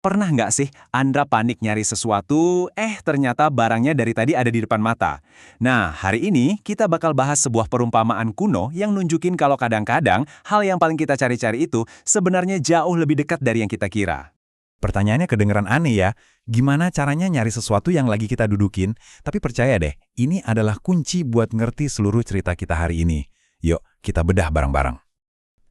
Pernah nggak sih Anda panik nyari sesuatu, ternyata barangnya dari tadi ada di depan mata? Nah, hari ini kita bakal bahas sebuah perumpamaan kuno yang nunjukin kalau kadang-kadang hal yang paling kita cari-cari itu sebenarnya jauh lebih dekat dari yang kita kira. Pertanyaannya kedengeran aneh ya, gimana caranya nyari sesuatu yang lagi kita dudukin? Tapi percaya deh, ini adalah kunci buat ngerti seluruh cerita kita hari ini. Yuk, kita bedah bareng-bareng.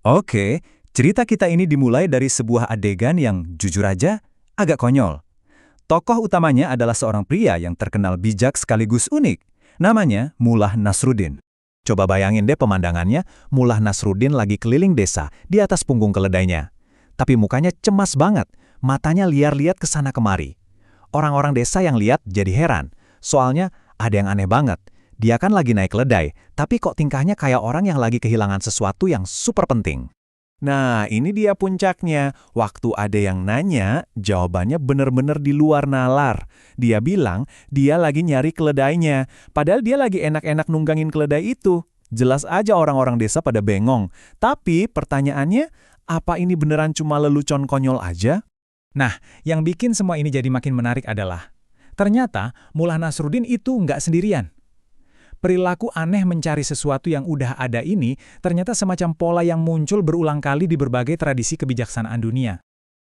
Oke, cerita kita ini dimulai dari sebuah adegan yang jujur aja agak konyol. Tokoh utamanya adalah seorang pria yang terkenal bijak sekaligus unik. Namanya Mullah Nasruddin. Coba bayangin deh pemandangannya, Mullah Nasruddin lagi keliling desa di atas punggung keledainya. Tapi mukanya cemas banget, matanya liar-liat ke sana kemari. Orang-orang desa yang lihat jadi heran, soalnya ada yang aneh banget. Dia kan lagi naik keledai, tapi kok tingkahnya kayak orang yang lagi kehilangan sesuatu yang super penting. Nah, ini dia puncaknya. Waktu ada yang nanya, jawabannya bener-bener di luar nalar. Dia bilang dia lagi nyari keledainya, padahal dia lagi enak-enak nunggangin keledai itu. Jelas aja orang-orang desa pada bengong. Tapi pertanyaannya, apa ini beneran cuma lelucon konyol aja? Nah, yang bikin semua ini jadi makin menarik adalah, ternyata Mullah Nasruddin itu nggak sendirian. Perilaku aneh mencari sesuatu yang udah ada ini ternyata semacam pola yang muncul berulang kali di berbagai tradisi kebijaksanaan dunia.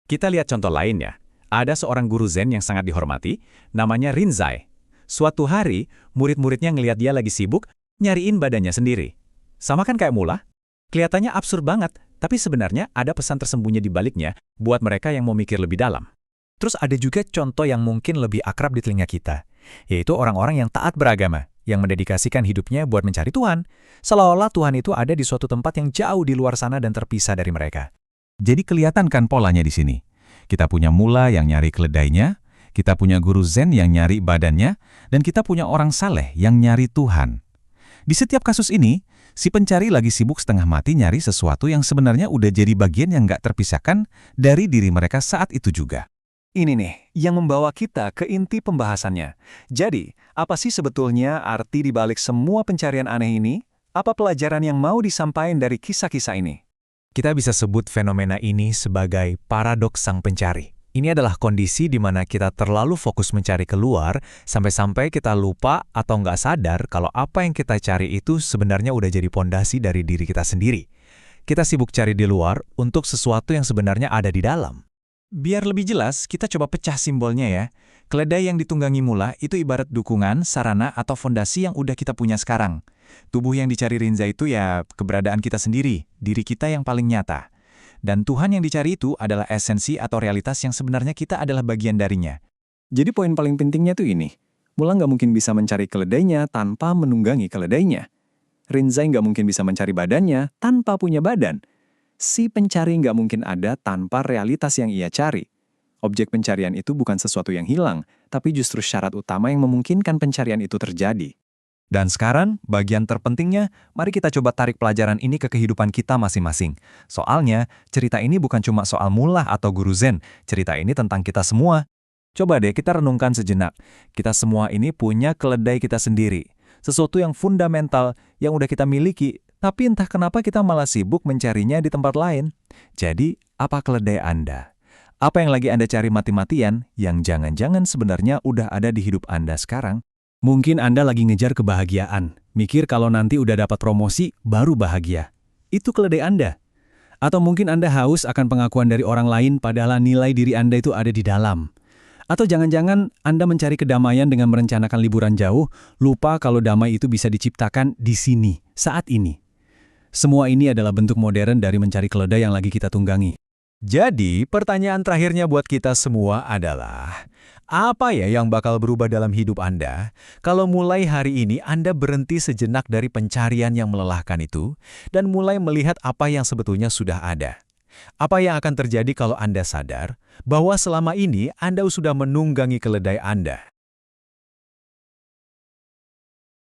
Kita lihat contoh lain ya. Ada seorang guru Zen yang sangat dihormati, namanya Rinzai. Suatu hari, murid-muridnya ngelihat dia lagi sibuk, nyariin badannya sendiri. Sama kan kayak Mullah? Kelihatannya absurd banget, tapi sebenarnya ada pesan tersembunyi di baliknya buat mereka yang mau mikir lebih dalam. Terus ada juga contoh yang mungkin lebih akrab di telinga kita, yaitu orang-orang yang taat beragama, yang mendedikasikan hidupnya buat mencari Tuhan, seolah-olah Tuhan itu ada di suatu tempat yang jauh di luar sana dan terpisah dari mereka. Jadi kelihatan kan polanya di sini. Kita punya Mullah yang nyari keledainya, kita punya guru Zen yang nyari badannya, dan kita punya orang saleh yang nyari Tuhan. Di setiap kasus ini, si pencari lagi sibuk setengah mati nyari sesuatu yang sebenarnya udah jadi bagian yang nggak terpisahkan dari diri mereka saat itu juga. Ini nih, yang membawa kita ke inti pembahasannya. Jadi, apa sih sebetulnya arti dibalik semua pencarian aneh ini? Apa pelajaran yang mau disampaikan dari kisah-kisah ini? Kita bisa sebut fenomena ini sebagai paradoks sang pencari. Ini adalah kondisi di mana kita terlalu fokus mencari keluar, sampai-sampai kita lupa atau nggak sadar kalau apa yang kita cari itu sebenarnya udah jadi pondasi dari diri kita sendiri. Kita sibuk cari di luar untuk sesuatu yang sebenarnya ada di dalam. Biar lebih jelas, kita coba pecah simbolnya ya. Keledai yang ditunggangi Mullah itu ibarat dukungan, sarana, atau fondasi yang udah kita punya sekarang. Tubuh yang dicari Rinza itu ya keberadaan kita sendiri, diri kita yang paling nyata. Dan Tuhan yang dicari itu adalah esensi atau realitas yang sebenarnya kita adalah bagian darinya. Jadi poin paling pentingnya tuh ini. Mullah nggak mungkin bisa mencari keledainya tanpa menunggangi keledainya. Rinzai nggak mungkin bisa mencari badannya tanpa punya badan. Si pencari nggak mungkin ada tanpa realitas yang ia cari. Objek pencarian itu bukan sesuatu yang hilang, tapi justru syarat utama yang memungkinkan pencarian itu terjadi. Dan sekarang, bagian terpentingnya, mari kita coba tarik pelajaran ini ke kehidupan kita masing-masing. Soalnya, cerita ini bukan cuma soal Mullah atau guru Zen, cerita ini tentang kita semua. Coba deh kita renungkan sejenak. Kita semua ini punya keledai kita sendiri. Sesuatu yang fundamental, yang udah kita miliki, tapi entah kenapa kita malah sibuk mencarinya di tempat lain. Jadi, apa keledai Anda? Apa yang lagi Anda cari mati-matian, yang jangan-jangan sebenarnya udah ada di hidup Anda sekarang? Mungkin Anda lagi ngejar kebahagiaan, mikir kalau nanti udah dapat promosi, baru bahagia. Itu keledai Anda. Atau mungkin Anda haus akan pengakuan dari orang lain padahal nilai diri Anda itu ada di dalam. Atau jangan-jangan Anda mencari kedamaian dengan merencanakan liburan jauh, lupa kalau damai itu bisa diciptakan di sini, saat ini. Semua ini adalah bentuk modern dari mencari keledai yang lagi kita tunggangi. Jadi, pertanyaan terakhirnya buat kita semua adalah, apa ya yang bakal berubah dalam hidup Anda kalau mulai hari ini Anda berhenti sejenak dari pencarian yang melelahkan itu dan mulai melihat apa yang sebetulnya sudah ada? Apa yang akan terjadi kalau Anda sadar bahwa selama ini Anda sudah menunggangi keledai Anda?